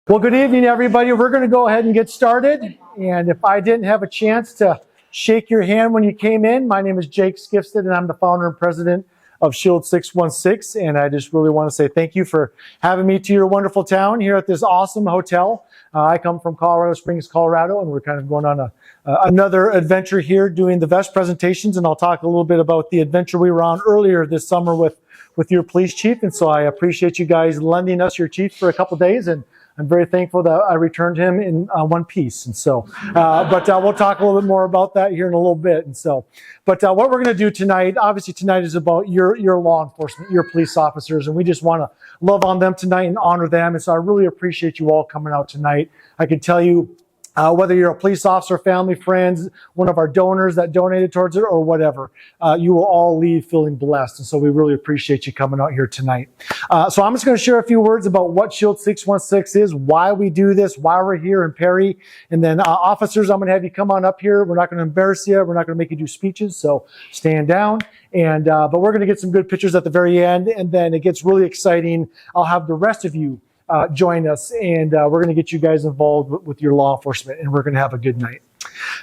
Well, good evening, everybody. We're going to go ahead and get started. And if I didn't have a chance to shake your hand when you came in, my name is Jake Skifstad, and I'm the founder and president of Shield616. And I just really want to say thank you for having me to your wonderful town here at this awesome hotel. I come from Colorado Springs, Colorado, and we're kind of going on another adventure here doing the vest presentations. And I'll talk a little bit about the adventure we were on earlier this summer with your police chief. And so I appreciate you guys lending us your chief for a couple days. And I'm very thankful that I returned him in one piece. And so, but we'll talk a little bit more about that here in a little bit. And so, but what we're going to do tonight, obviously tonight is about your law enforcement, your police officers, and we just want to love on them tonight and honor them. And so I really appreciate you all coming out tonight. I can tell you, whether you're a police officer, family, friends, one of our donors that donated towards it, or whatever, you will all leave feeling blessed. And so we really appreciate you coming out here tonight. So I'm just going to share a few words about what Shield616 is, why we do this, why we're here in Perry. And then officers, I'm going to have you come on up here. We're not going to embarrass you. We're not going to make you do speeches. So stand down. And but we're going to get some good pictures at the very end. And then it gets really exciting. I'll have the rest of you join us, and we're going to get you guys involved with your law enforcement, and we're going to have a good night.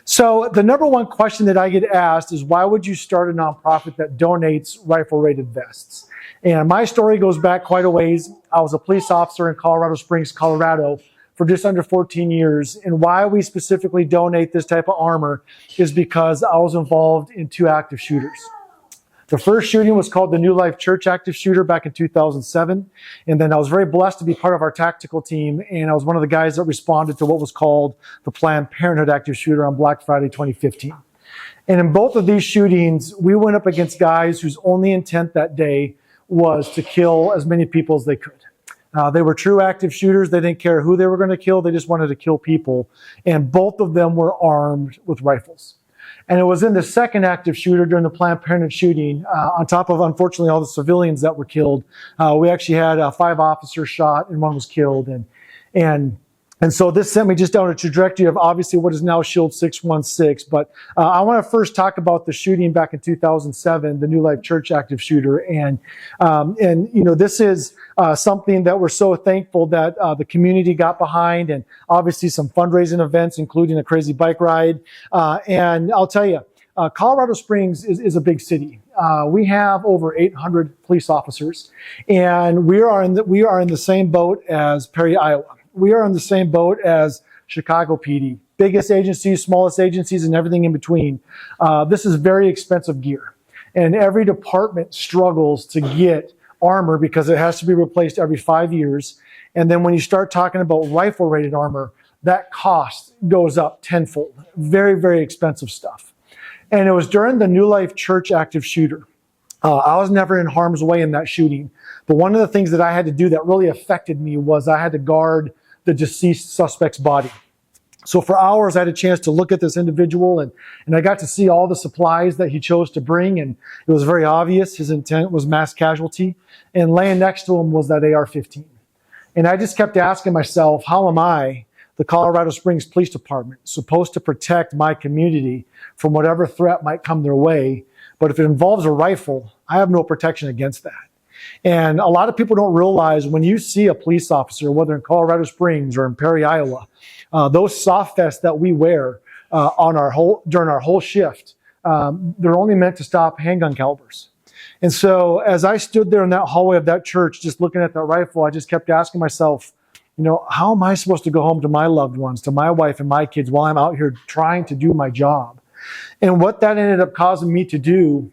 So the number one question that I get asked is, why would you start a nonprofit that donates rifle-rated vests? And my story goes back quite a ways. I was a police officer in Colorado Springs, Colorado for just under 14 years. And why we specifically donate this type of armor is because I was involved in 2 active shooters. The first shooting was called the New Life Church active shooter back in 2007. And then I was very blessed to be part of our tactical team. And I was one of the guys that responded to what was called the Planned Parenthood active shooter on Black Friday 2015. And in both of these shootings, we went up against guys whose only intent that day was to kill as many people as they could. They were true active shooters. They didn't care who they were going to kill. They just wanted to kill people. And both of them were armed with rifles. And it was in the second active shooter during the Planned Parenthood shooting, on top of, unfortunately, all the civilians that were killed. We actually had 5 officers shot and 1 was killed. And so this sent me just down a trajectory of obviously what is now Shield616. But I want to first talk about the shooting back in 2007, the New Life Church active shooter. And you know, this is something that we're so thankful that the community got behind, and obviously some fundraising events, including a crazy bike ride. And I'll tell you, Colorado Springs is a big city. We have over 800 police officers, and we are in the same boat as Perry, Iowa. We are in the same boat as Chicago PD, biggest agencies, smallest agencies, and everything in between. This is very expensive gear, and every department struggles to get armor because it has to be replaced every 5 years. And then when you start talking about rifle-rated armor, that cost goes up tenfold. Very, very expensive stuff. And it was during the New Life Church active shooter. I was never in harm's way in that shooting. But one of the things that I had to do that really affected me was I had to guard the deceased suspect's body. So for hours, I had a chance to look at this individual, and I got to see all the supplies that he chose to bring. And it was very obvious his intent was mass casualty. And laying next to him was that AR-15. And I just kept asking myself, how am I, the Colorado Springs Police Department, supposed to protect my community from whatever threat might come their way? But if it involves a rifle, I have no protection against that. And a lot of people don't realize when you see a police officer, whether in Colorado Springs or in Perry, Iowa, those soft vests that we wear during our whole shift, they're only meant to stop handgun calibers. And so as I stood there in that hallway of that church, just looking at that rifle, I just kept asking myself, you know, how am I supposed to go home to my loved ones, to my wife and my kids while I'm out here trying to do my job? And what that ended up causing me to do,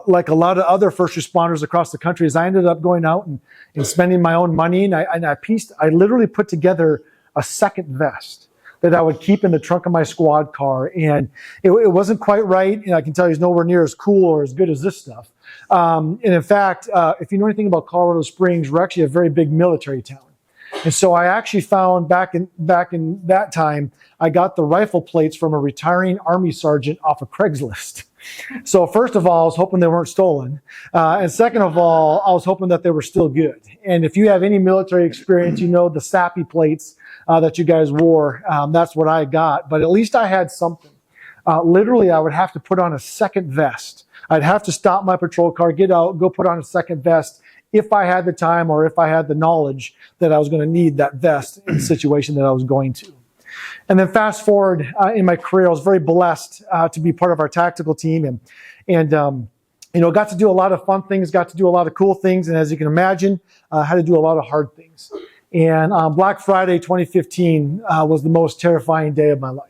like a lot of other first responders across the country, is I ended up going out and spending my own money. And I literally put together a second vest that I would keep in the trunk of my squad car. And it wasn't quite right. And I can tell you it's nowhere near as cool or as good as this stuff. And in fact, if you know anything about Colorado Springs, we're actually a very big military town. And so I actually found back in that time, I got the rifle plates from a retiring Army sergeant off of Craigslist. So first of all, I was hoping they weren't stolen. And second of all, I was hoping that they were still good. And if you have any military experience, you know the sappy plates that you guys wore, that's what I got. But at least I had something. Literally, I would have to put on a second vest. I'd have to stop my patrol car, get out, go put on a second vest if I had the time or if I had the knowledge that I was going to need that vest in the situation that I was going to. And then fast forward in my career, I was very blessed to be part of our tactical team, and got to do a lot of fun things, got to do a lot of cool things, and as you can imagine, had to do a lot of hard things. And Black Friday 2015 was the most terrifying day of my life.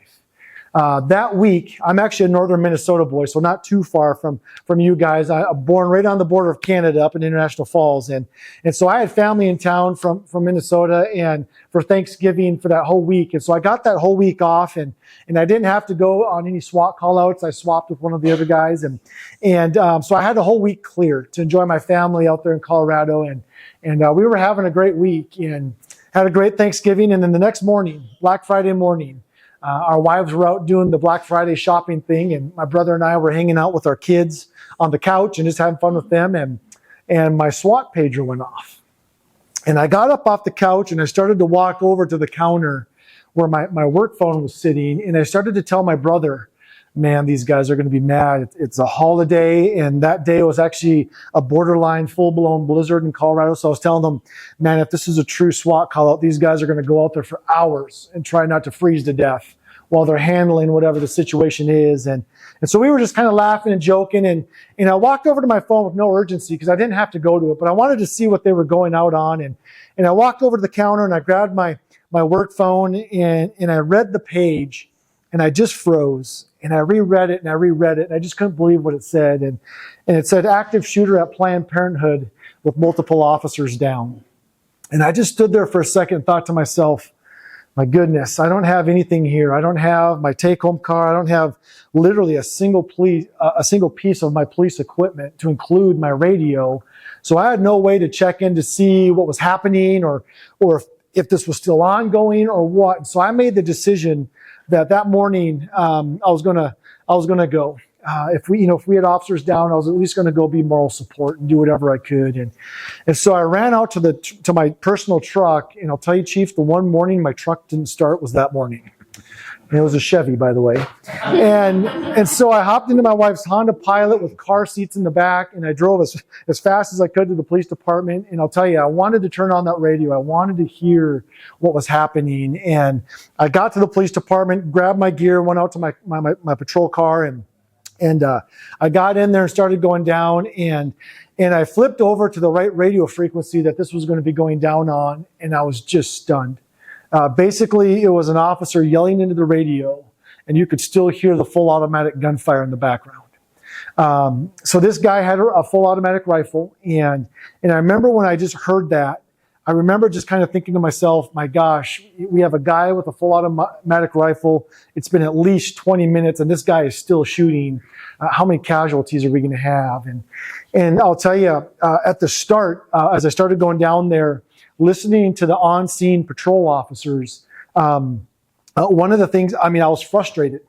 That week, I'm actually a northern Minnesota boy, so not too far from you guys. I'm born right on the border of Canada up in International Falls. And so I had family in town from Minnesota and for Thanksgiving for that whole week. And so I got that whole week off and I didn't have to go on any SWAT call outs. I swapped with one of the other guys. And so I had the whole week clear to enjoy my family out there in Colorado. And we were having a great week and had a great Thanksgiving. And then the next morning, Black Friday morning, our wives were out doing the Black Friday shopping thing, and my brother and I were hanging out with our kids on the couch and just having fun with them, and my SWAT pager went off. And I got up off the couch and I started to walk over to the counter where my work phone was sitting, and I started to tell my brother, man, these guys are going to be mad. It's a holiday, and that day was actually a borderline full-blown blizzard in Colorado. So I was telling them, man, if this is a true SWAT call-out, these guys are going to go out there for hours and try not to freeze to death while they're handling whatever the situation is. And so we were just kind of laughing and joking, and I walked over to my phone with no urgency because I didn't have to go to it, but I wanted to see what they were going out on. And I walked over to the counter and I grabbed my work phone and I read the page and I just froze. And I reread it and I reread it, and I just couldn't believe what it said. And it said, active shooter at Planned Parenthood with multiple officers down. And I just stood there for a second and thought to myself, my goodness, I don't have anything here. I don't have my take-home car. I don't have literally a single piece of my police equipment to include my radio. So I had no way to check in to see what was happening or if this was still ongoing or what. So I made the decision that morning I was gonna go. If we had officers down, I was at least gonna go be moral support and do whatever I could. And so I ran out to my personal truck, and I'll tell you, Chief, the one morning my truck didn't start was that morning. And it was a Chevy, by the way. And so I hopped into my wife's Honda Pilot with car seats in the back, and I drove as fast as I could to the police department. And I'll tell you, I wanted to turn on that radio. I wanted to hear what was happening. And I got to the police department, grabbed my gear, went out to my patrol car, and I got in there and started going down. And I flipped over to the right radio frequency that this was going to be going down on, and I was just stunned. Basically, it was an officer yelling into the radio, and you could still hear the full automatic gunfire in the background. So this guy had a full automatic rifle, and I remember when I just heard that, I remember just kind of thinking to myself, my gosh, we have a guy with a full automatic rifle. It's been at least 20 minutes, and this guy is still shooting. How many casualties are we going to have? And I'll tell you, at the start, as I started going down there, listening to the on-scene patrol officers, one of the things, I was frustrated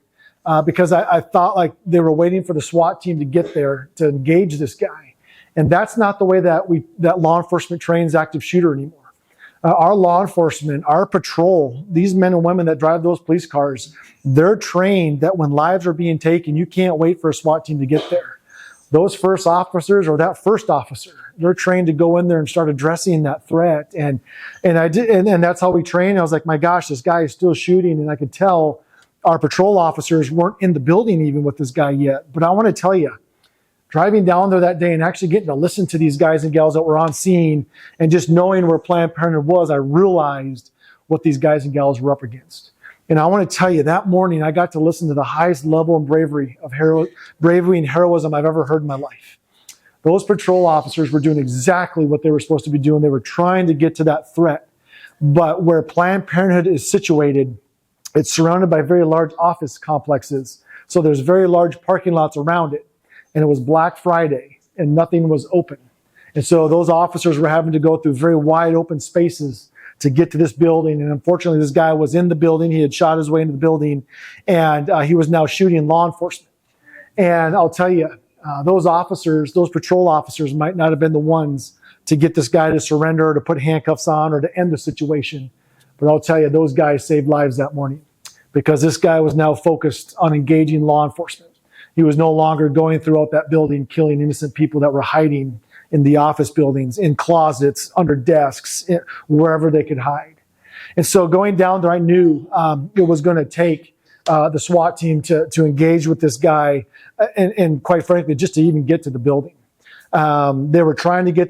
because I thought like they were waiting for the SWAT team to get there to engage this guy. And that's not the way that law enforcement trains active shooter anymore. Our law enforcement, our patrol, these men and women that drive those police cars, they're trained that when lives are being taken, you can't wait for a SWAT team to get there. Those first officers or that first officer, they're trained to go in there and start addressing that threat. And that's how we train. I was like, my gosh, this guy is still shooting. And I could tell our patrol officers weren't in the building even with this guy yet. But I want to tell you, driving down there that day and actually getting to listen to these guys and gals that were on scene and just knowing where Planned Parenthood was, I realized what these guys and gals were up against. And I want to tell you, that morning I got to listen to the highest level of bravery and heroism I've ever heard in my life. Those patrol officers were doing exactly what they were supposed to be doing. They were trying to get to that threat. But where Planned Parenthood is situated, it's surrounded by very large office complexes. So there's very large parking lots around it. And it was Black Friday and nothing was open. And so those officers were having to go through very wide open spaces to get to this building. And unfortunately, this guy was in the building. He had shot his way into the building, and he was now shooting law enforcement. And I'll tell you, those patrol officers might not have been the ones to get this guy to surrender or to put handcuffs on or to end the situation. But I'll tell you, those guys saved lives that morning because this guy was now focused on engaging law enforcement. He was no longer going throughout that building, killing innocent people that were hiding in the office buildings, in closets, under desks, wherever they could hide. And so going down there, I knew it was going to take the SWAT team to engage with this guy, and quite frankly, just to even get to the building. They were trying to get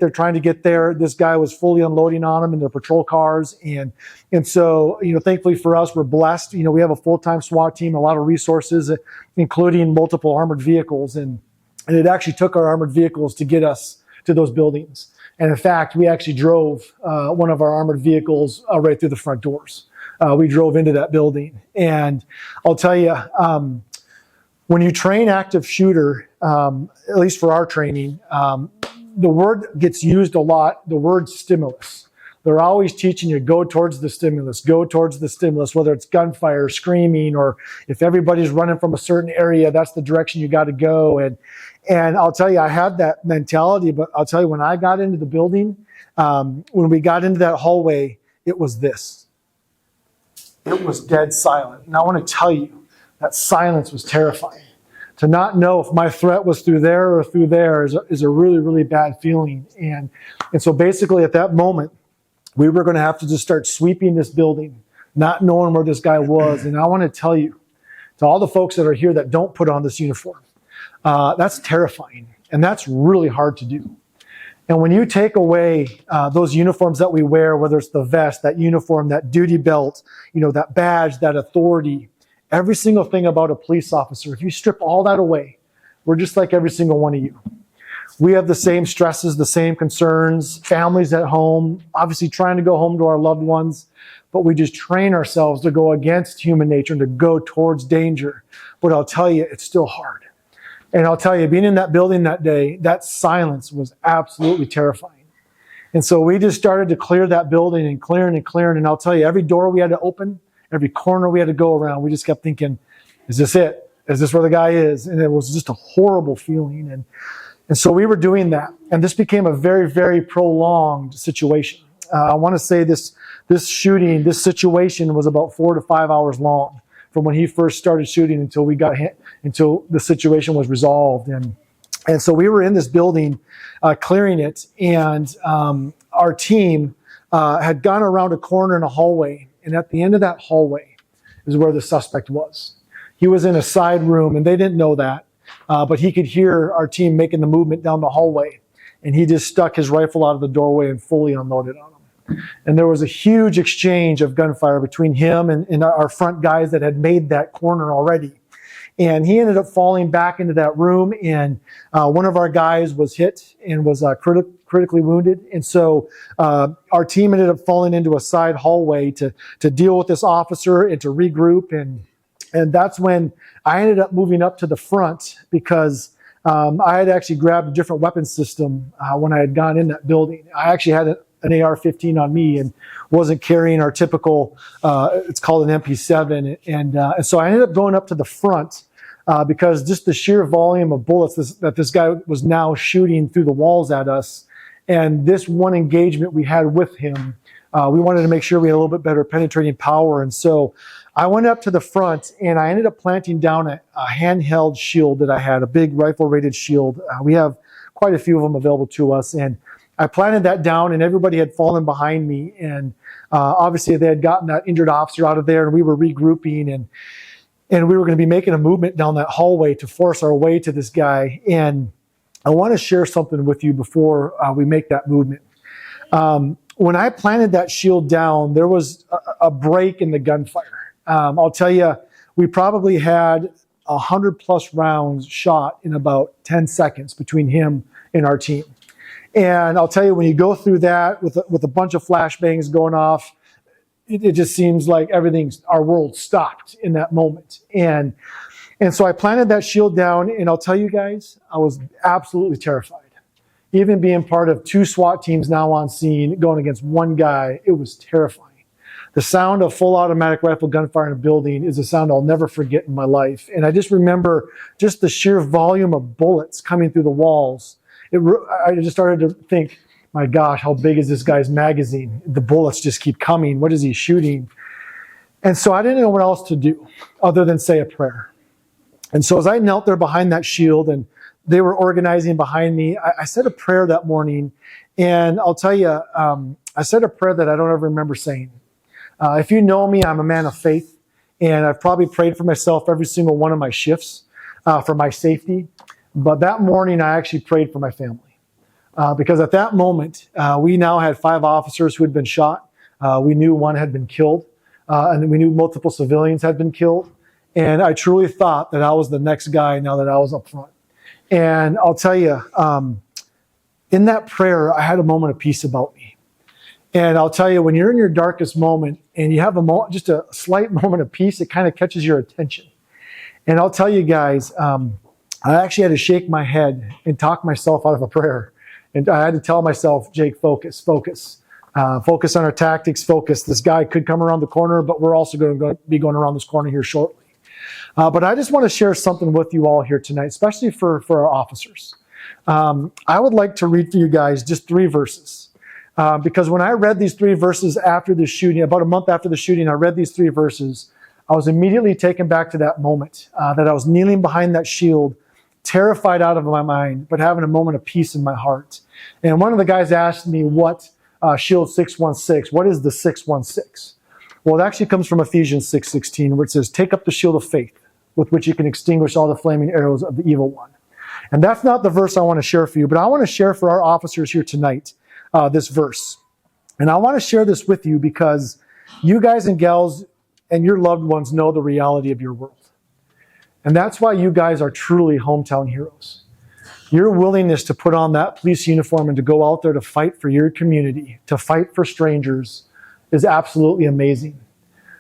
there. This guy was fully unloading on them in their patrol cars. And so, thankfully for us, we're blessed. We have a full-time SWAT team, a lot of resources, including multiple armored vehicles. And it actually took our armored vehicles to get us to those buildings. And in fact, we actually drove one of our armored vehicles right through the front doors. We drove into that building. And I'll tell you, when you train active shooter, at least for our training, the word gets used a lot, the word stimulus. They're always teaching you, go towards the stimulus, whether it's gunfire, screaming, or if everybody's running from a certain area, that's the direction you got to go. And I'll tell you, I had that mentality, but I'll tell you, when I got into the building, when we got into that hallway, it was this. It was dead silent. And I want to tell you, that silence was terrifying. To not know if my threat was through there or through there is a really, really bad feeling. And so basically at that moment, we were going to have to just start sweeping this building, not knowing where this guy was. And I want to tell you, to all the folks that are here that don't put on this uniform, that's terrifying. And that's really hard to do. And when you take away those uniforms that we wear, whether it's the vest, that uniform, that duty belt, that badge, that authority, every single thing about a police officer, if you strip all that away, we're just like every single one of you. We have the same stresses, the same concerns, families at home, obviously trying to go home to our loved ones, but we just train ourselves to go against human nature and to go towards danger. But I'll tell you, it's still hard. And I'll tell you, being in that building that day, that silence was absolutely terrifying. And so we just started to clear that building and clearing. And I'll tell you, every door we had to open, every corner we had to go around, we just kept thinking, is this it? Is this where the guy is? And it was just a horrible feeling. And so we were doing that. And this became a very, very prolonged situation. I want to say this situation was about 4 to 5 hours long, from when he first started shooting until the situation was resolved. And so we were in this building, clearing it. And our team had gone around a corner in a hallway. And at the end of that hallway is where the suspect was. He was in a side room, and they didn't know that. But he could hear our team making the movement down the hallway. And he just stuck his rifle out of the doorway and fully unloaded on him. And there was a huge exchange of gunfire between him and our front guys that had made that corner already. And he ended up falling back into that room, and one of our guys was hit and was critically wounded. And so our team ended up falling into a side hallway to deal with this officer and to regroup. And that's when I ended up moving up to the front, because I had actually grabbed a different weapon system when I had gone in that building. I actually had an AR-15 on me and wasn't carrying our typical, it's called an MP7. And so I ended up going up to the front because just the sheer volume of bullets that this guy was now shooting through the walls at us. And this one engagement we had with him, we wanted to make sure we had a little bit better penetrating power. And so I went up to the front, and I ended up planting down a handheld shield that I had, a big rifle-rated shield. We have quite a few of them available to us. And I planted that down, and everybody had fallen behind me. And obviously they had gotten that injured officer out of there, and we were regrouping, and we were going to be making a movement down that hallway to force our way to this guy. And I want to share something with you before we make that movement. When I planted that shield down, there was a break in the gunfire. I'll tell you, we probably had 100+ rounds shot in about 10 seconds between him and our team. And I'll tell you, when you go through that with a bunch of flashbangs going off, it just seems like our world stopped in that moment. And so I planted that shield down, and I'll tell you guys, I was absolutely terrified. Even being part of 2 SWAT teams now on scene, going against one guy, it was terrifying. The sound of full automatic rifle gunfire in a building is a sound I'll never forget in my life. And I just remember just the sheer volume of bullets coming through the walls. I just started to think, my gosh, how big is this guy's magazine? The bullets just keep coming. What is he shooting? And so I didn't know what else to do other than say a prayer. And so as I knelt there behind that shield, and they were organizing behind me, I said a prayer that morning, and I'll tell you, I said a prayer that I don't ever remember saying. If you know me, I'm a man of faith, and I've probably prayed for myself every single one of my shifts for my safety. But that morning, I actually prayed for my family. Because at that moment, we now had 5 officers who had been shot. We knew one had been killed, and we knew multiple civilians had been killed. And I truly thought that I was the next guy now that I was up front. And I'll tell you, in that prayer, I had a moment of peace about me. And I'll tell you, when you're in your darkest moment and you have just a slight moment of peace, it kind of catches your attention. And I'll tell you guys, I actually had to shake my head and talk myself out of a prayer. And I had to tell myself, Jake, focus. Focus on our tactics, focus. This guy could come around the corner, but we're also going to be going around this corner here shortly. But I just want to share something with you all here tonight, especially for our officers. I would like to read for you guys just 3 verses. Because when I read these 3 verses after the shooting, about a month after the shooting, I read these 3 verses. I was immediately taken back to that moment that I was kneeling behind that shield, terrified out of my mind, but having a moment of peace in my heart. And one of the guys asked me what Shield616, what is the 616? Well, it actually comes from Ephesians 6:16, where it says, take up the shield of faith, with which you can extinguish all the flaming arrows of the evil one. And that's not the verse I want to share for you, but I want to share for our officers here tonight this verse. And I want to share this with you because you guys and gals and your loved ones know the reality of your world. And that's why you guys are truly hometown heroes. Your willingness to put on that police uniform and to go out there to fight for your community, to fight for strangers, is absolutely amazing.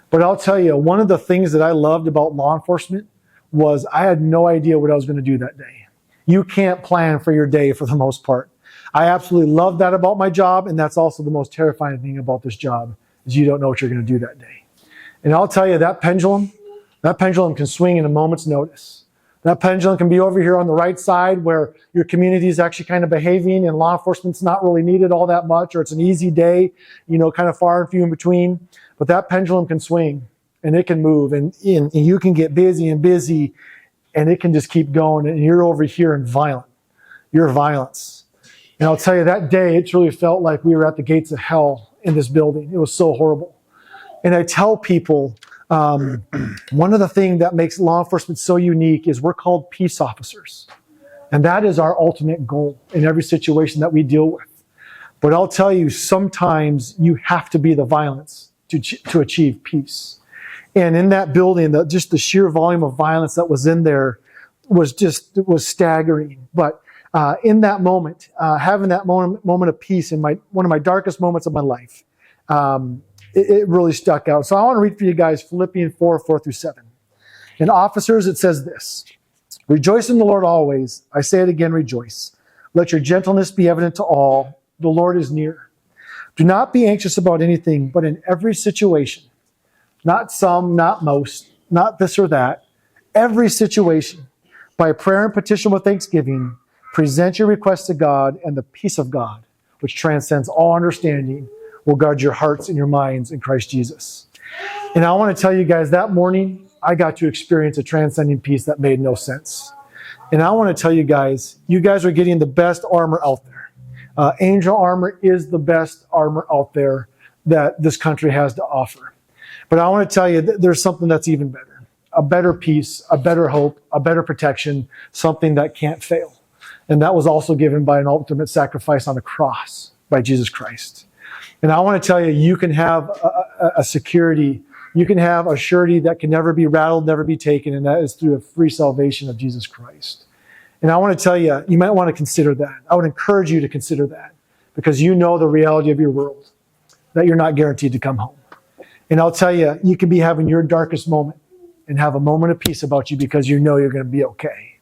But I'll tell you, one of the things that I loved about law enforcement was I had no idea what I was going to do that day. You can't plan for your day for the most part. I absolutely love that about my job, and that's also the most terrifying thing about this job, is you don't know what you're going to do that day. And I'll tell you, that pendulum can swing in a moment's notice. That pendulum can be over here on the right side where your community is actually kind of behaving and law enforcement's not really needed all that much, or it's an easy day, kind of far and few in between. But that pendulum can swing and it can move, and you can get busy and it can just keep going, and you're over here in your violence. And I'll tell you, that day, it truly felt like we were at the gates of hell in this building. It was so horrible. And I tell people, one of the things that makes law enforcement so unique is we're called peace officers. And that is our ultimate goal in every situation that we deal with. But I'll tell you, sometimes you have to be the violence to achieve peace. And in that building, just the sheer volume of violence that was in there was staggering. But in that moment, having that moment of peace in one of my darkest moments of my life, it really stuck out. So I want to read for you guys Philippians 4:4-7. And officers, it says this: rejoice in the Lord always. I say it again, rejoice. Let your gentleness be evident to all. The Lord is near. Do not be anxious about anything, but in every situation, not some, not most, not this or that, every situation, by prayer and petition with thanksgiving, present your requests to God, and the peace of God, which transcends all understanding, will guard your hearts and your minds in Christ Jesus. And I want to tell you guys, that morning, I got to experience a transcending peace that made no sense. And I want to tell you guys are getting the best armor out there. Angel armor is the best armor out there that this country has to offer. But I want to tell you that there's something that's even better. A better peace, a better hope, a better protection, something that can't fail. And that was also given by an ultimate sacrifice on the cross by Jesus Christ. And I want to tell you, you can have a security, you can have a surety that can never be rattled, never be taken, and that is through a free salvation of Jesus Christ. And I want to tell you, you might want to consider that. I would encourage you to consider that, because you know the reality of your world, that you're not guaranteed to come home. And I'll tell you, you can be having your darkest moment and have a moment of peace about you because you know you're going to be okay.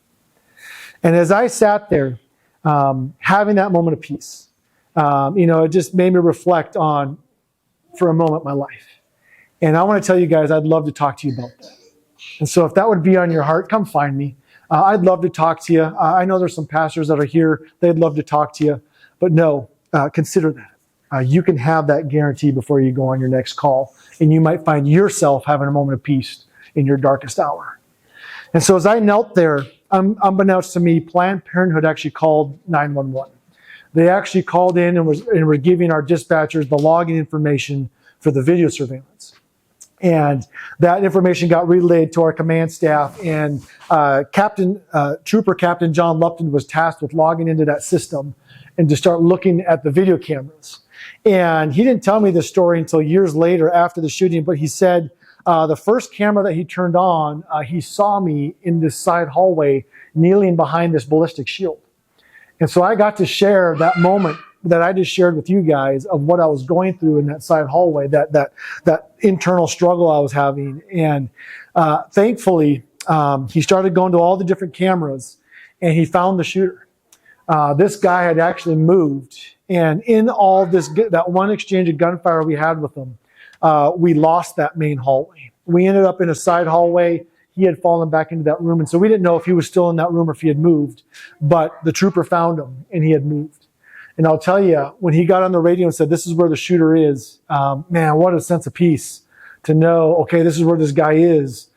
And as I sat there, having that moment of peace, it just made me reflect on, for a moment, my life. And I want to tell you guys, I'd love to talk to you about that. And so if that would be on your heart, come find me. I'd love to talk to you. I know there's some pastors that are here. They'd love to talk to you. But no, consider that. You can have that guarantee before you go on your next call. And you might find yourself having a moment of peace in your darkest hour. And so as I knelt there, unbeknownst to me, Planned Parenthood actually called 911. They actually called in and were giving our dispatchers the login information for the video surveillance. And that information got relayed to our command staff, and Trooper Captain John Lupton was tasked with logging into that system and to start looking at the video cameras. And he didn't tell me this story until years later after the shooting, but he said the first camera that he turned on, he saw me in this side hallway kneeling behind this ballistic shield. And so I got to share that moment that I just shared with you guys of what I was going through in that side hallway, that internal struggle I was having. And thankfully, he started going to all the different cameras, and he found the shooter. This guy had actually moved, and in all this, that one exchange of gunfire we had with him, we lost that main hallway. We ended up in a side hallway. He had fallen back into that room, and so we didn't know if he was still in that room or if he had moved, but the trooper found him, and he had moved. And I'll tell you, when he got on the radio and said, "This is where the shooter is," man, what a sense of peace to know, okay, this is where this guy is,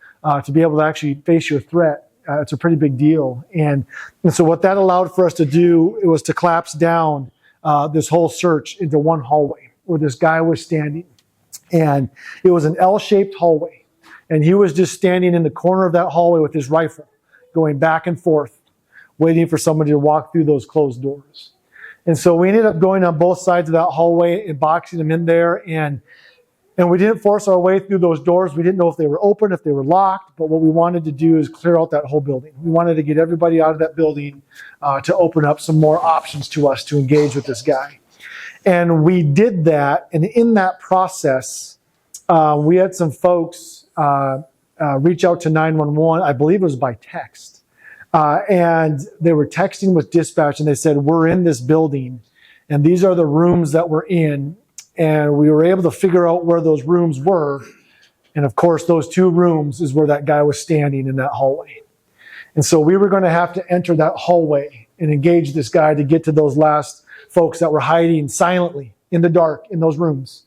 to be able to actually face your threat. It's a pretty big deal. And so what that allowed for us to do, it was to collapse down this whole search into one hallway where this guy was standing. And it was an L-shaped hallway. And he was just standing in the corner of that hallway with his rifle, going back and forth, waiting for somebody to walk through those closed doors. And so we ended up going on both sides of that hallway and boxing them in there. And we didn't force our way through those doors. We didn't know if they were open, if they were locked. But what we wanted to do is clear out that whole building. We wanted to get everybody out of that building to open up some more options to us to engage with this guy. And we did that. And in that process, we had some folks reach out to 911. I believe it was by text. And they were texting with dispatch, and they said, "We're in this building, and these are the rooms that we're in." And we were able to figure out where those rooms were. And of course, those two rooms is where that guy was standing in that hallway. And so we were going to have to enter that hallway and engage this guy to get to those last folks that were hiding silently in the dark in those rooms.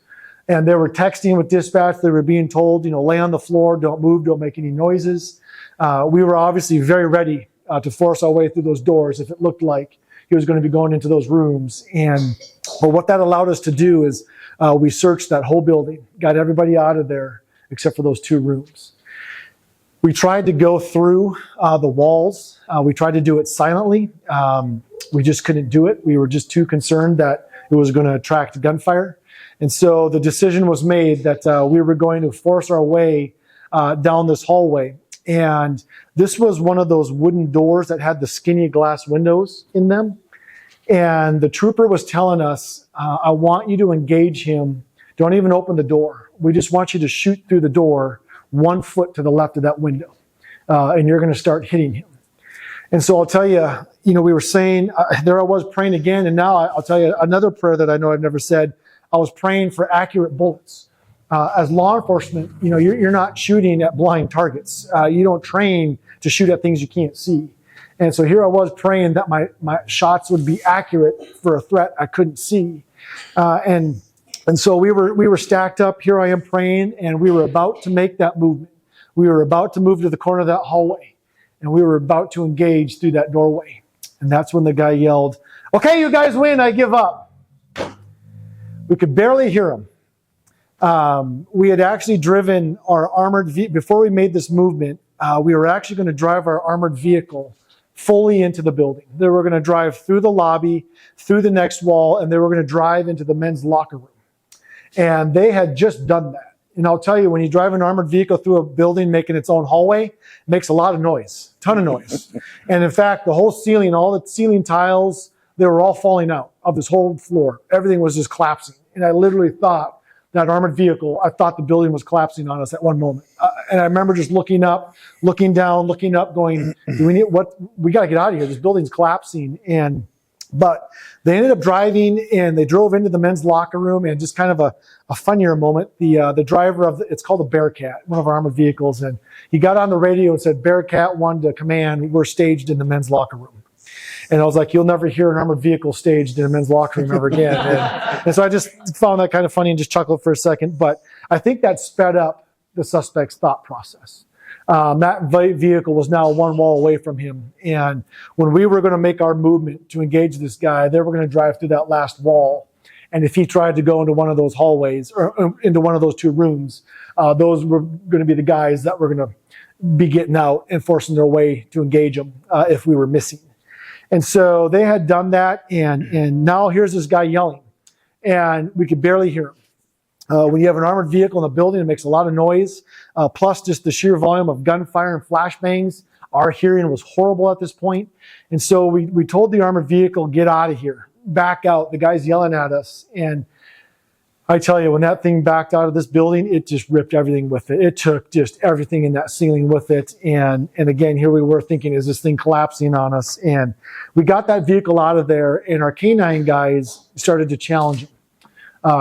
And they were texting with dispatch. They were being told, lay on the floor, don't move, don't make any noises. We were obviously very ready to force our way through those doors if it looked like he was going to be going into those rooms. But what that allowed us to do is we searched that whole building, got everybody out of there except for those two rooms. We tried to go through the walls. We tried to do it silently. We just couldn't do it. We were just too concerned that it was going to attract gunfire. And so the decision was made that we were going to force our way down this hallway. And this was one of those wooden doors that had the skinny glass windows in them. And the trooper was telling us, "I want you to engage him. Don't even open the door. We just want you to shoot through the door 1 foot to the left of that window. And you're going to start hitting him." And so I'll tell you, we were saying, there I was praying again. And now I'll tell you another prayer that I know I've never said. I was praying for accurate bullets. As law enforcement, you're not shooting at blind targets. You don't train to shoot at things you can't see. And so here I was praying that my shots would be accurate for a threat I couldn't see. And so we were stacked up. Here I am praying, and we were about to make that movement. We were about to move to the corner of that hallway, and we were about to engage through that doorway. And that's when the guy yelled, "Okay, you guys win, I give up." We could barely hear him. We had actually driven our armored vehicle. Before we made this movement, we were actually going to drive our armored vehicle fully into the building. They were going to drive through the lobby, through the next wall, and they were going to drive into the men's locker room. And they had just done that. And I'll tell you, when you drive an armored vehicle through a building making its own hallway, it makes a lot of noise, ton of noise. And in fact, the whole ceiling, all the ceiling tiles, they were all falling out of this whole floor. Everything was just collapsing. And I literally thought that armored vehicle, I thought the building was collapsing on us at one moment. And I remember just looking up, looking down, looking up, going, we got to get out of here. This building's collapsing. But they ended up driving, and they drove into the men's locker room, and just kind of a funnier moment. The driver of it's called a Bearcat, one of our armored vehicles. And he got on the radio and said, "Bearcat 1 to command, we're staged in the men's locker room." And I was like, "You'll never hear an armored vehicle staged in a men's locker room ever again." And so I just found that kind of funny and just chuckled for a second. But I think that sped up the suspect's thought process. That vehicle was now one wall away from him. And when we were going to make our movement to engage this guy, they were going to drive through that last wall. And if he tried to go into one of those hallways or into one of those two rooms, those were going to be the guys that were going to be getting out and forcing their way to engage him if we were missing. And so they had done that. And now here's this guy yelling. And we could barely hear him. When you have an armored vehicle in a building, it makes a lot of noise, plus just the sheer volume of gunfire and flashbangs. Our hearing was horrible at this point. And so we told the armored vehicle, get out of here, back out. The guy's yelling at us. And I tell you, when that thing backed out of this building, it just ripped everything with it. It took just everything in that ceiling with it. And again, here we were thinking, is this thing collapsing on us? And we got that vehicle out of there, and our K9 guys started to challenge him.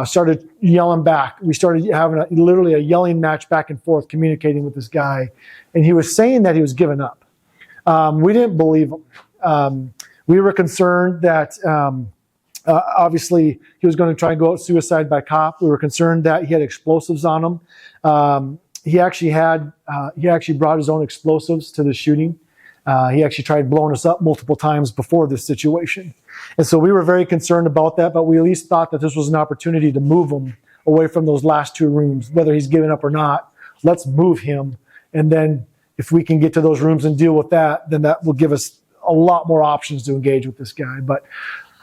Started yelling back. We started having literally a yelling match back and forth, communicating with this guy. And he was saying that he was giving up. We didn't believe him. We were concerned that obviously he was going to try and go out suicide by cop. We were concerned that he had explosives on him. He actually brought his own explosives to the shooting. He actually tried blowing us up multiple times before this situation. And so we were very concerned about that, but we at least thought that this was an opportunity to move him away from those last two rooms, whether he's giving up or not. Let's move him. And then if we can get to those rooms and deal with that, then that will give us a lot more options to engage with this guy. But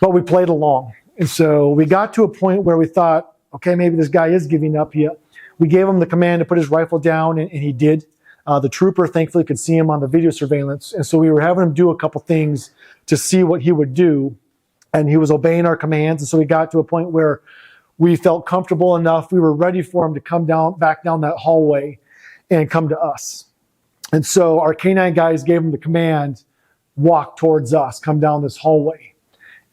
we played along. And so we got to a point where we thought, okay, maybe this guy is giving up here. We gave him the command to put his rifle down, and he did. The trooper, thankfully, could see him on the video surveillance. And so we were having him do a couple things to see what he would do. And he was obeying our commands. And so we got to a point where we felt comfortable enough. We were ready for him to come back down that hallway and come to us. And so our K9 guys gave him the command, walk towards us, come down this hallway.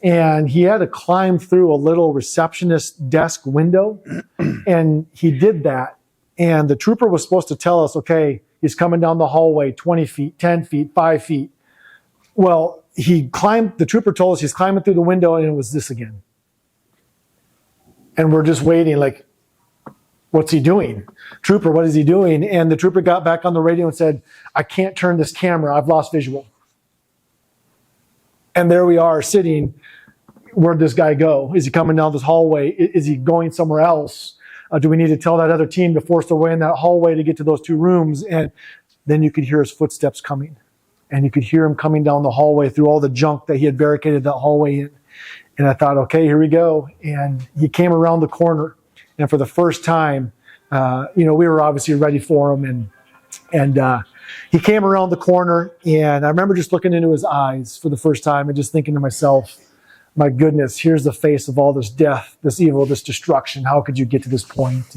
And he had to climb through a little receptionist desk window. And he did that. And the trooper was supposed to tell us, okay, he's coming down the hallway 20 feet, 10 feet, 5 feet. Well, the trooper told us he's climbing through the window, and it was this again. And we're just waiting, like, what's he doing? Trooper, what is he doing? And the trooper got back on the radio and said, I can't turn this camera. I've lost visual. And there we are sitting. Where'd this guy go? Is he coming down this hallway? Is he going somewhere else? Do we need to tell that other team to force their way in that hallway to get to those two rooms? And then you could hear his footsteps coming. And you could hear him coming down the hallway through all the junk that he had barricaded that hallway in. And I thought, okay, here we go. And he came around the corner. And for the first time, we were obviously ready for him. And he came around the corner. And I remember just looking into his eyes for the first time and just thinking to myself, my goodness, here's the face of all this death, this evil, this destruction. How could you get to this point?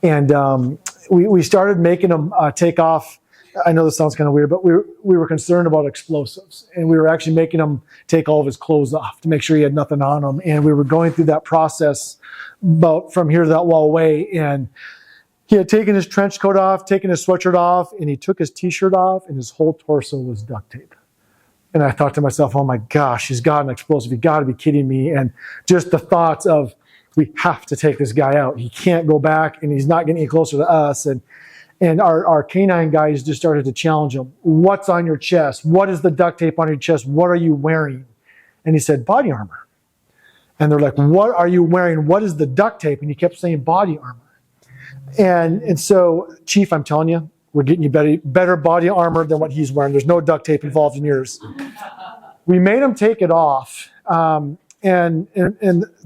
And we started making him take off. I know this sounds kind of weird, but we were concerned about explosives. And we were actually making him take all of his clothes off to make sure he had nothing on him. And we were going through that process about from here to that wall away. And he had taken his trench coat off, taken his sweatshirt off, and he took his T-shirt off, and his whole torso was duct tape. And I thought to myself, oh my gosh, he's got an explosive. You got to be kidding me. And just the thoughts of, we have to take this guy out. He can't go back, and he's not getting any closer to us. And our K9 guys just started to challenge him. What's on your chest? What is the duct tape on your chest? What are you wearing? And he said, body armor. And they're like, what are you wearing? What is the duct tape? And he kept saying body armor. And so, Chief, I'm telling you, we're getting you better body armor than what he's wearing. There's no duct tape involved in yours. We made him take it off. And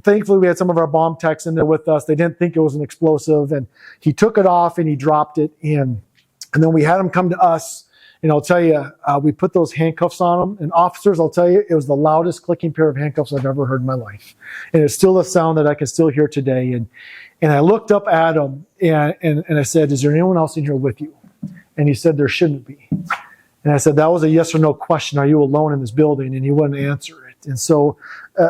thankfully, we had some of our bomb techs in there with us. They didn't think it was an explosive. And he took it off and he dropped it. And then we had him come to us. And I'll tell you, we put those handcuffs on him. And officers, I'll tell you, it was the loudest clicking pair of handcuffs I've ever heard in my life. And it's still a sound that I can still hear today. And I looked up at him and I said, is there anyone else in here with you? And he said, there shouldn't be. And I said, that was a yes or no question. Are you alone in this building? And he wouldn't answer it. And so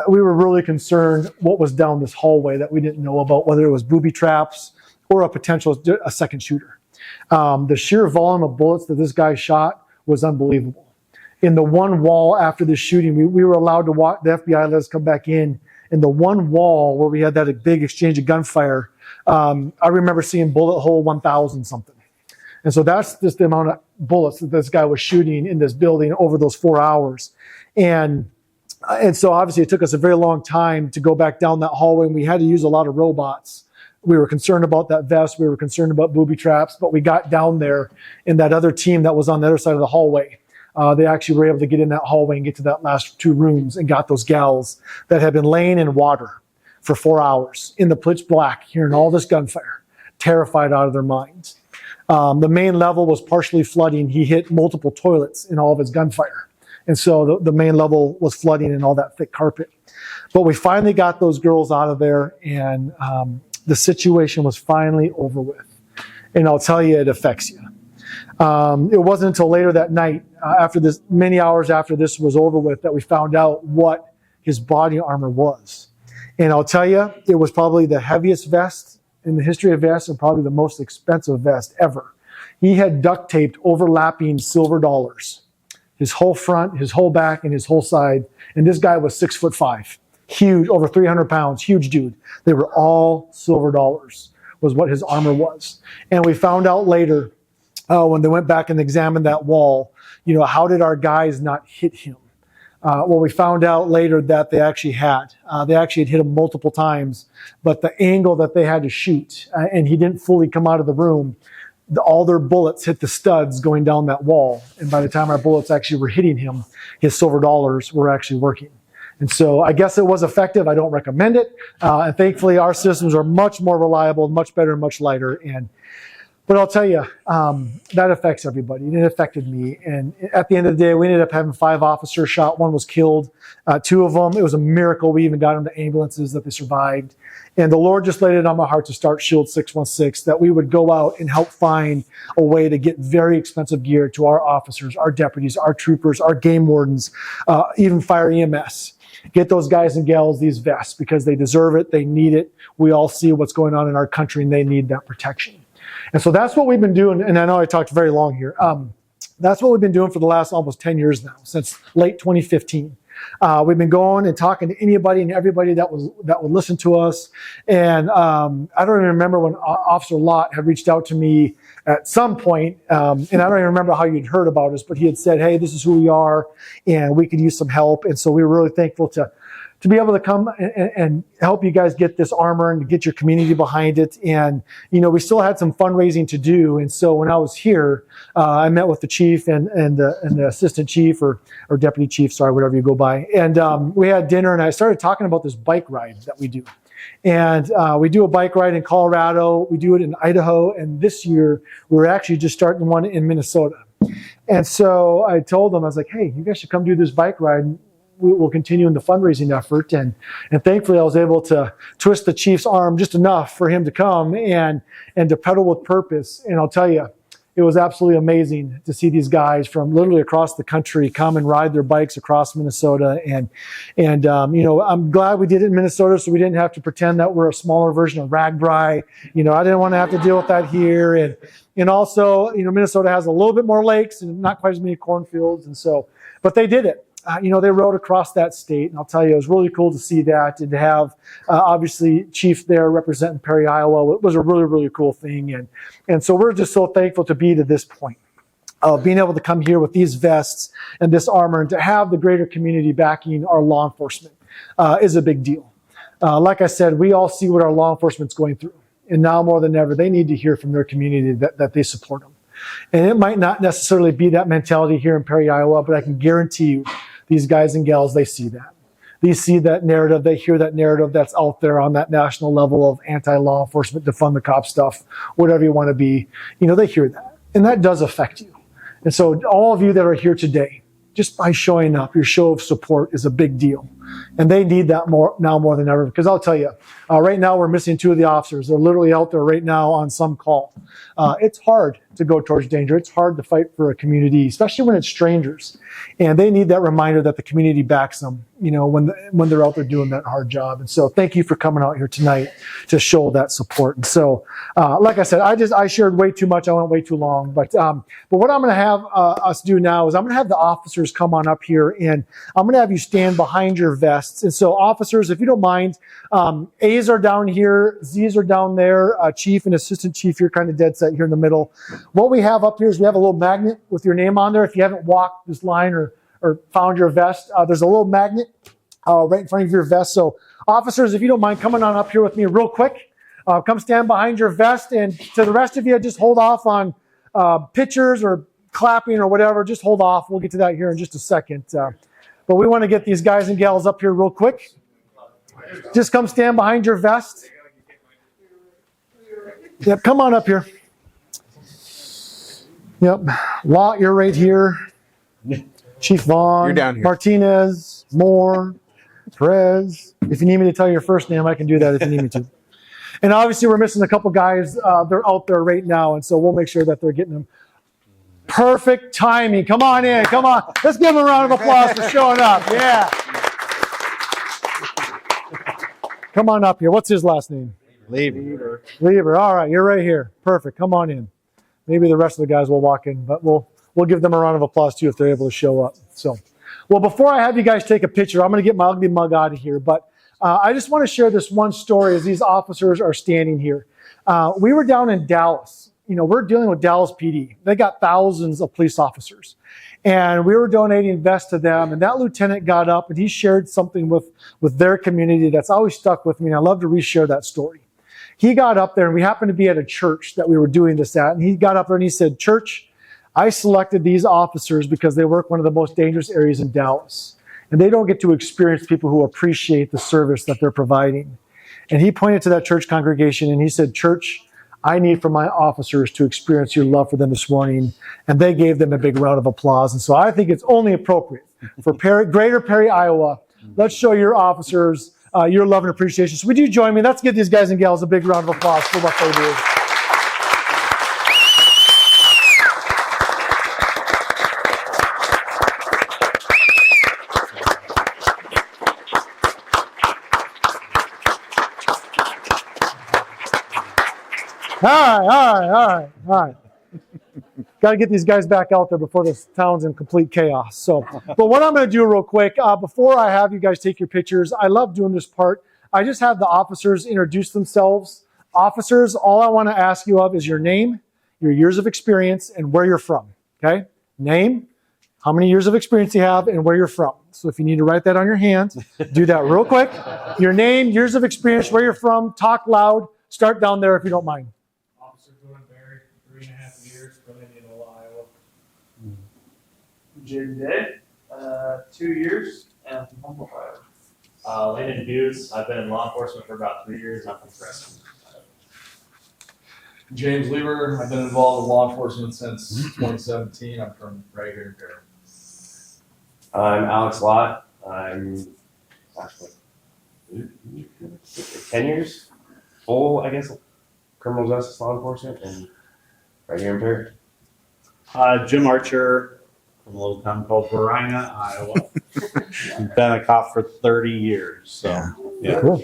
we were really concerned what was down this hallway that we didn't know about, whether it was booby traps or a second shooter. The sheer volume of bullets that this guy shot was unbelievable. In the one wall after the shooting, we were allowed to walk, the FBI let us come back in the one wall where we had that big exchange of gunfire. I remember seeing bullet hole 1,000 something. And so that's just the amount of bullets that this guy was shooting in this building over those 4 hours. And so obviously it took us a very long time to go back down that hallway, and we had to use a lot of robots. We were concerned about that vest. We were concerned about booby traps, but we got down there, and that other team that was on the other side of the hallway, they actually were able to get in that hallway and get to that last 2 rooms and got those gals that had been laying in water for 4 hours in the pitch black, hearing all this gunfire, terrified out of their minds. The main level was partially flooding. He hit multiple toilets in all of his gunfire. And so the main level was flooding in all that thick carpet. But we finally got those girls out of there, and the situation was finally over with. And I'll tell you, it affects you. It wasn't until later that night, after this, many hours after this was over with, that we found out what his body armor was. And I'll tell you, it was probably the heaviest vest in the history of vests, and probably the most expensive vest ever. He had duct taped overlapping silver dollars, his whole front, his whole back, and his whole side. And this guy was 6'5", huge, over 300 pounds, huge dude. They were all silver dollars, was what his armor was. And we found out later, when they went back and examined that wall, how did our guys not hit him? Well, we found out later that they actually had. They actually had hit him multiple times, but the angle that they had to shoot, and he didn't fully come out of the room, all their bullets hit the studs going down that wall. And by the time our bullets actually were hitting him, his silver dollars were actually working. And so I guess it was effective. I don't recommend it. And thankfully, our systems are much more reliable, much better, and much lighter. But I'll tell you, that affects everybody. It affected me. And at the end of the day, we ended up having 5 officers shot. 1 was killed. 2 of them, it was a miracle. We even got them to ambulances, that they survived. And the Lord just laid it on my heart to start Shield616, that we would go out and help find a way to get very expensive gear to our officers, our deputies, our troopers, our game wardens, even fire EMS. Get those guys and gals these vests, because they deserve it. They need it. We all see what's going on in our country, and they need that protection. And so that's what we've been doing. And I know I talked very long here. That's what we've been doing for the last almost 10 years now, since late 2015. We've been going and talking to anybody and everybody that would listen to us. And I don't even remember when Officer Lott had reached out to me at some point, and I don't even remember how you'd heard about us, but he had said, hey, this is who we are, and we could use some help. And so we were really thankful to be able to come and help you guys get this armor and to get your community behind it. And, we still had some fundraising to do. And so when I was here, I met with the chief and the assistant chief or deputy chief, sorry, whatever you go by. And we had dinner, and I started talking about this bike ride that we do. And we do a bike ride in Colorado. We do it in Idaho. And this year, we're actually just starting one in Minnesota. And so I told them, I was like, hey, you guys should come do this bike ride. We'll continue in the fundraising effort. And thankfully I was able to twist the chief's arm just enough for him to come and to pedal with purpose. And I'll tell you, it was absolutely amazing to see these guys from literally across the country come and ride their bikes across Minnesota. And I'm glad we did it in Minnesota, so we didn't have to pretend that we're a smaller version of RAGBRAI. I didn't want to have to deal with that here. And also, Minnesota has a little bit more lakes and not quite as many cornfields. And so, but they did it. They rode across that state, and I'll tell you, it was really cool to see that, and to have, obviously, Chief there representing Perry, Iowa. It was a really, really cool thing, and so we're just so thankful to be to this point of being able to come here with these vests and this armor, and to have the greater community backing our law enforcement is a big deal. Like I said, we all see what our law enforcement's going through, and now more than ever, they need to hear from their community that they support them. And it might not necessarily be that mentality here in Perry, Iowa, but I can guarantee you, these guys and gals, they see that. They see that narrative. They hear that narrative that's out there on that national level of anti-law enforcement, defund the cop stuff, whatever you want to be. They hear that. And that does affect you. And so all of you that are here today, just by showing up, your show of support is a big deal. And they need that now more than ever. Because I'll tell you, right now we're missing 2 of the officers. They're literally out there right now on some call. It's hard to go towards danger. It's hard to fight for a community, especially when it's strangers. And they need that reminder that the community backs them, when they're out there doing that hard job. And so thank you for coming out here tonight to show that support. And so, like I said, I shared way too much. I went way too long. But what I'm going to have us do now is I'm going to have the officers come on up here, and I'm going to have you stand behind your vests. And so officers, if you don't mind, A's are down here, Z's are down there, Chief and Assistant Chief, you're kind of dead set here in the middle. What we have up here is we have a little magnet with your name on there. If you haven't walked this line or found your vest, there's a little magnet right in front of your vest. So officers, if you don't mind coming on up here with me real quick, come stand behind your vest, and to the rest of you, just hold off on pictures or clapping or whatever. Just hold off. We'll get to that here in just a second. But we want to get these guys and gals up here real quick. Just come stand behind your vest. Yep, come on up here. Yep. Lot, you're right here. Chief Vaughn. You're down here. Martinez, Moore, Perez. If you need me to tell you your first name, I can do that if you need me to. And obviously we're missing a couple guys. They're out there right now, and so we'll make sure that they're getting them. Perfect timing. Come on in. Come on. Let's give them a round of applause for showing up. Yeah. Come on up here. What's his last name? Lever. Lever. All right. You're right here. Perfect. Come on in. Maybe the rest of the guys will walk in, but we'll give them a round of applause too if they're able to show up. So, well, before I have you guys take a picture, I'm going to get my ugly mug out of here, but I just want to share this one story as these officers are standing here. We were down in Dallas. You know, we're dealing with Dallas PD. They got thousands of police officers. And we were donating vests to them. And that lieutenant got up and he shared something with their community that's always stuck with me. And I love to reshare that story. He got up there, and we happened to be at a church that we were doing this at. And he got up there and he said, "Church, I selected these officers because they work one of the most dangerous areas in Dallas. And they don't get to experience people who appreciate the service that they're providing." And he pointed to that church congregation and he said, "Church, I need for my officers to experience your love for them this morning." And they gave them a big round of applause. And so I think it's only appropriate for Greater Perry, Iowa. Let's show your officers your love and appreciation. So would you join me? Let's give these guys and gals a big round of applause for what they do. All right. Got to get these guys back out there before this town's in complete chaos. So, but what I'm going to do real quick, before I have you guys take your pictures, I love doing this part. I just have the officers introduce themselves. Officers, all I want to ask you of is your name, your years of experience, and where you're from. Okay? Name, how many years of experience you have, and where you're from. So if you need to write that on your hand, do that real quick. Your name, years of experience, where you're from, talk loud. Start down there if you don't mind. Jaden Day, 2 years, and from Humboldt, Iowa. Landon Hughes, I've been in law enforcement for about 3 years. I'm from Fresno. James Lever, I've been involved with law enforcement since 2017. I'm from right here in Perry. I'm Alex Lott. I'm actually 10 years full, I guess, criminal justice law enforcement, and right here in Perry. Jim Archer from a little town called Verina, Iowa. Been a cop for 30 years. So, yeah. Cool.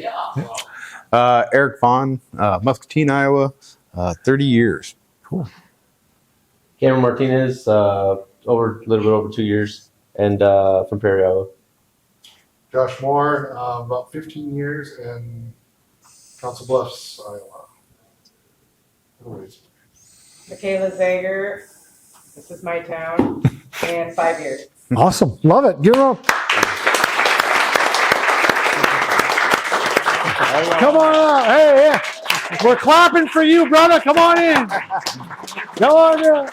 Eric Vaughn, Muscatine, Iowa, 30 years. Cool. Cameron Martinez, a little bit over 2 years, and from Perry, Iowa. Josh Moore, about 15 years in Council Bluffs, Iowa. Michaela Zager, this is my town, and 5 years. Awesome. Love it. Give her a... Come on out. Hey, yeah. We're clapping for you, brother. Come on in. Come on in.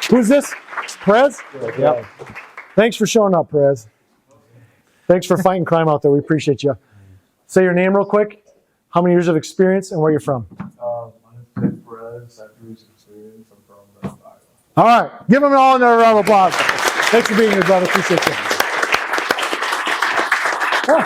Who's this? Perez? Yep. Thanks for showing up, Perez. Thanks for fighting crime out there. We appreciate you. Say your name real quick. How many years of experience and where you're from? My name is Perez. I have 3 years of experience. I'm from Iowa. All right. Give them all another round of applause. Thanks for being here, brother. Appreciate you. Yeah.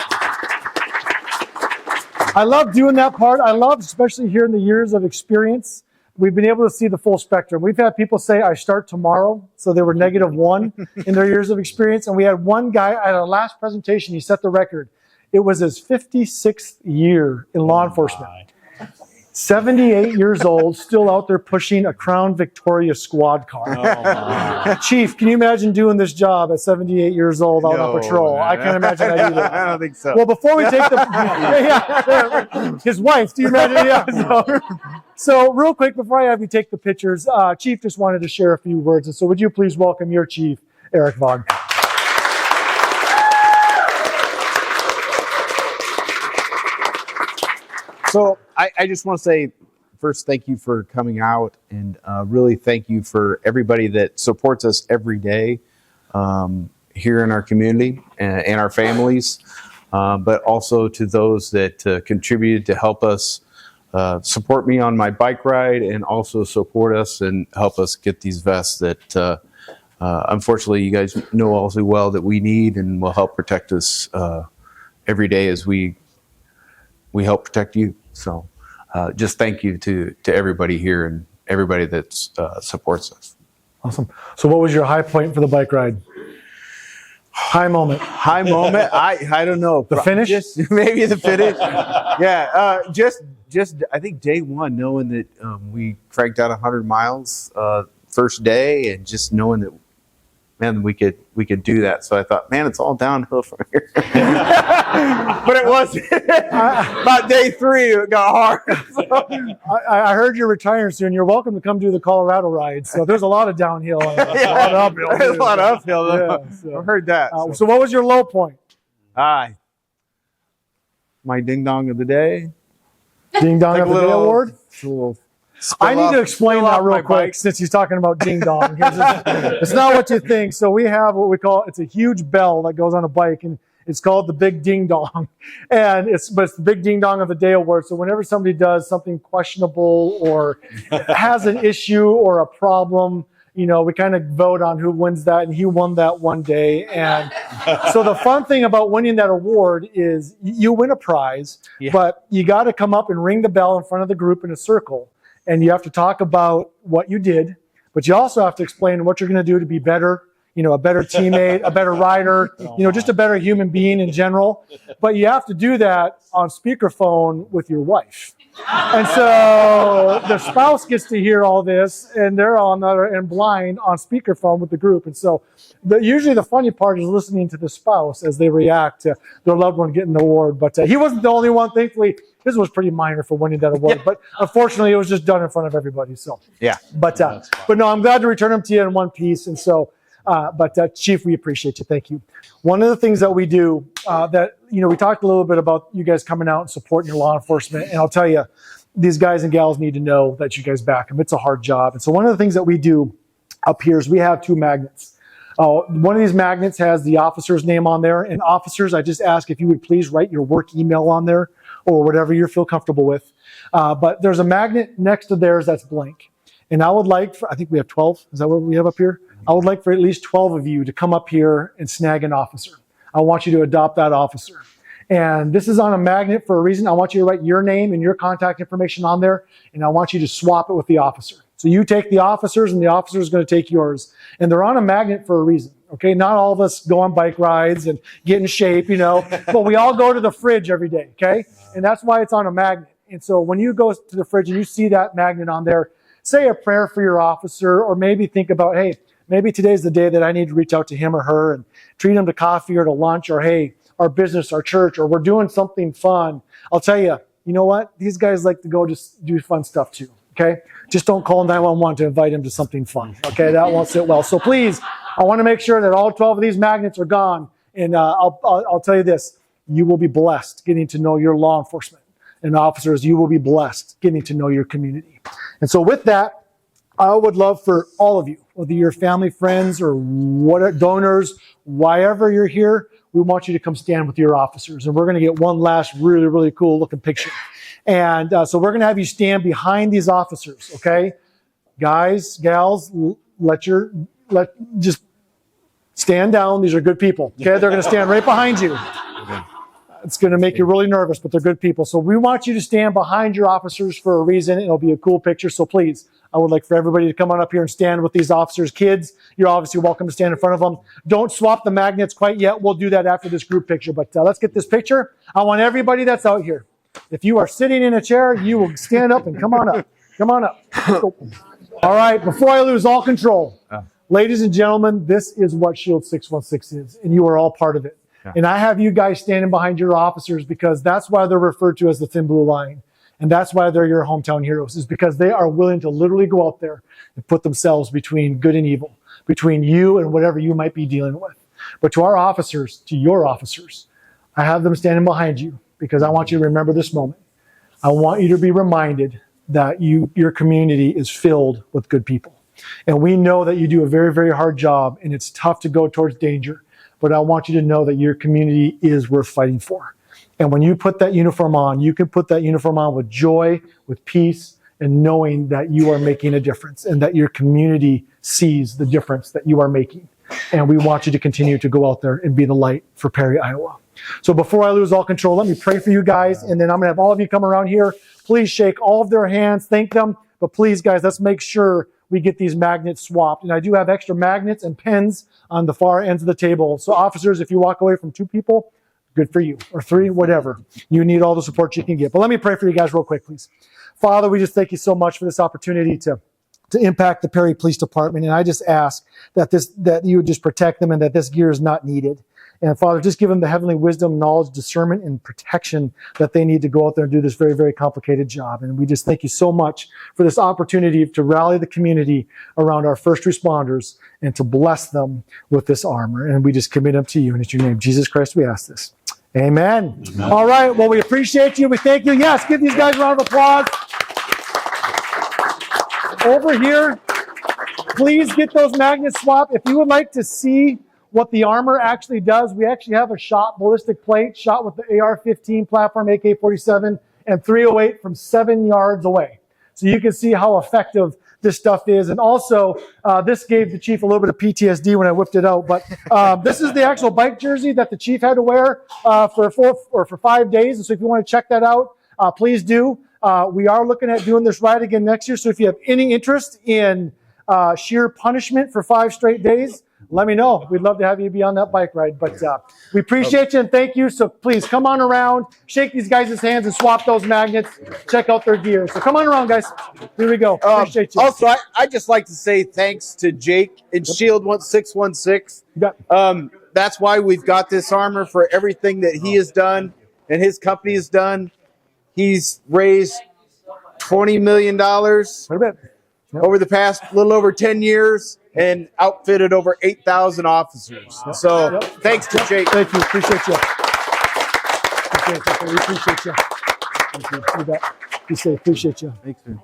I love doing that part. I love, especially here in the years of experience, we've been able to see the full spectrum. We've had people say, I start tomorrow. So they were -1 in their years of experience. And we had one guy at our last presentation, he set the record. It was his 56th year in law enforcement. 78 years old, still out there pushing a Crown Victoria squad car. Chief, can you imagine doing this job at 78 years old out on patrol? I can't imagine that either. I don't think so. Well, before we take the his wife, do you imagine? Yeah. So real quick, before I have you take the pictures, Chief just wanted to share a few words. And so would you please welcome your Chief, Eric Vaughn. So I just want to say, first, thank you for coming out, and really thank you for everybody that supports us every day here in our community and our families, but also to those that contributed to help us support me on my bike ride, and also support us and help us get these vests that unfortunately you guys know all too well that we need and will help protect us every day as we help protect you. So just thank you to everybody here and everybody that supports us. Awesome. So what was your high point for the bike ride? High moment. High moment. I don't know. The finish? Maybe the finish. Yeah. Just I think day one, knowing that we cranked out 100 miles first day, and just knowing that, man, we could do that. So I thought, man, it's all downhill from here. But it wasn't. About day 3, it got hard. So. I heard you're retiring soon. You're welcome to come do the Colorado ride. So there's a lot of downhill. And a lot of uphill. There's a lot of uphill. Yeah, so. I've heard that. So what was your low point? My ding dong of the day. Ding dong of the day award? I need to explain that real quick, bike. since he's talking about ding dong. It's not what you think. So we have what we call, it's a huge bell that goes on a bike, and it's called the big ding dong. And it's the big ding dong of the day award. So whenever somebody does something questionable or has an issue or a problem, you know, we kind of vote on who wins that, and he won that one day. And so the fun thing about winning that award is you win a prize, but you got to come up and ring the bell in front of the group in a circle. And you have to talk about what you did, but you also have to explain what you're going to do to be better, you know, a better teammate, a better rider, you know, just a better human being in general. But you have to do that on speakerphone with your wife. And so the spouse gets to hear all this, and they're on the other end blind on speakerphone with the group. And so usually the funny part is listening to the spouse as they react to their loved one getting the award. But he wasn't the only one. Thankfully, his was pretty minor for winning that award. But unfortunately, it was just done in front of everybody. So yeah. But no, I'm glad to return them to you in one piece. And so, Chief, we appreciate you. Thank you. One of the things that we do that, you know, we talked a little bit about you guys coming out and supporting your law enforcement. And I'll tell you, these guys and gals need to know that you guys back them. It's a hard job. And so one of the things that we do up here is we have 2 magnets. One of these magnets has the officer's name on there. And officers, I just ask if you would please write your work email on there or whatever you feel comfortable with. But there's a magnet next to theirs that's blank. And I would like, I think we have 12. Is that what we have up here? I would like for at least 12 of you to come up here and snag an officer. I want you to adopt that officer. And this is on a magnet for a reason. I want you to write your name and your contact information on there, and I want you to swap it with the officer. So you take the officers, and the officer is going to take yours. And they're on a magnet for a reason. Okay, not all of us go on bike rides and get in shape, you know, but we all go to the fridge every day, okay? And that's why it's on a magnet. And so when you go to the fridge and you see that magnet on there, say a prayer for your officer, or maybe think about, hey, maybe today's the day that I need to reach out to him or her and treat him to coffee or to lunch, or hey, our business, our church, or we're doing something fun. I'll tell you, you know what? These guys like to go just do fun stuff too, okay? Just don't call 911 to invite him to something fun, okay? That won't sit well. So please, I want to make sure that all 12 of these magnets are gone. And I'll tell you this, you will be blessed getting to know your law enforcement. And officers, you will be blessed getting to know your community. And so with that, I would love for all of you, whether you're family, friends, or what donors, wherever you're here, we want you to come stand with your officers. And we're going to get one last really, really cool looking picture. And so we're going to have you stand behind these officers, okay? Guys, gals, just stand down. These are good people, okay? They're going to stand right behind you. It's going to make you really nervous, but they're good people. So we want you to stand behind your officers for a reason. It'll be a cool picture. So please, I would like for everybody to come on up here and stand with these officers. Kids, you're obviously welcome to stand in front of them. Don't swap the magnets quite yet. We'll do that after this group picture. But let's get this picture. I want everybody that's out here. If you are sitting in a chair, you will stand up and come on up. Come on up. All right, before I lose all control, ladies and gentlemen, this is what Shield 616 is, and you are all part of it. Yeah. And I have you guys standing behind your officers because that's why they're referred to as the Thin Blue Line. And that's why they're your hometown heroes, is because they are willing to literally go out there and put themselves between good and evil, between you and whatever you might be dealing with. But to our officers, to your officers, I have them standing behind you because I want you to remember this moment. I want you to be reminded that your community is filled with good people. And we know that you do a very, very hard job, and it's tough to go towards danger. But I want you to know that your community is worth fighting for. And when you put that uniform on, you can put that uniform on with joy, with peace, and knowing that you are making a difference and that your community sees the difference that you are making. And we want you to continue to go out there and be the light for Perry, Iowa. So before I lose all control, let me pray for you guys, and then I'm going to have all of you come around here. Please shake all of their hands, thank them. But please, guys, let's make sure we get these magnets swapped. And I do have extra magnets and pens on the far ends of the table. So officers, if you walk away from 2 people, good for you, or 3, whatever. You need all the support you can get. But let me pray for you guys real quick, please. Father, we just thank you so much for this opportunity to impact the Perry Police Department. And I just ask that you would just protect them and that this gear is not needed. And Father, just give them the heavenly wisdom, knowledge, discernment, and protection that they need to go out there and do this very, very complicated job. And we just thank you so much for this opportunity to rally the community around our first responders and to bless them with this armor. And we just commit them to you. And in your name, Jesus Christ, we ask this. Amen. Amen. All right. Well, we appreciate you. We thank you. Yes, give these guys a round of applause. Over here, please get those magnets swapped. If you would like to see what the armor actually does, we actually have a shot ballistic plate shot with the AR-15 platform, AK-47, and 308 from 7 yards away. So you can see how effective this stuff is. And also, this gave the chief a little bit of PTSD when I whipped it out. But this is the actual bike jersey that the chief had to wear for 5 days. And so if you want to check that out, please do. We are looking at doing this ride again next year. So if you have any interest in sheer punishment for 5 straight days, let me know. We'd love to have you be on that bike ride. But we appreciate you and thank you. So please come on around, shake these guys' hands and swap those magnets. Check out their gear. So come on around, guys. Here we go. Appreciate you. Also, I just like to say thanks to Jake and Shield 616. That's why we've got this armor, for everything that he has done and his company has done. He's raised $20 million over the past little over 10 years and outfitted over 8,000 officers. So thanks to Jake. Thank you. Appreciate you. We appreciate you. Thank you. You bet. Be safe. Appreciate you. Thanks, man.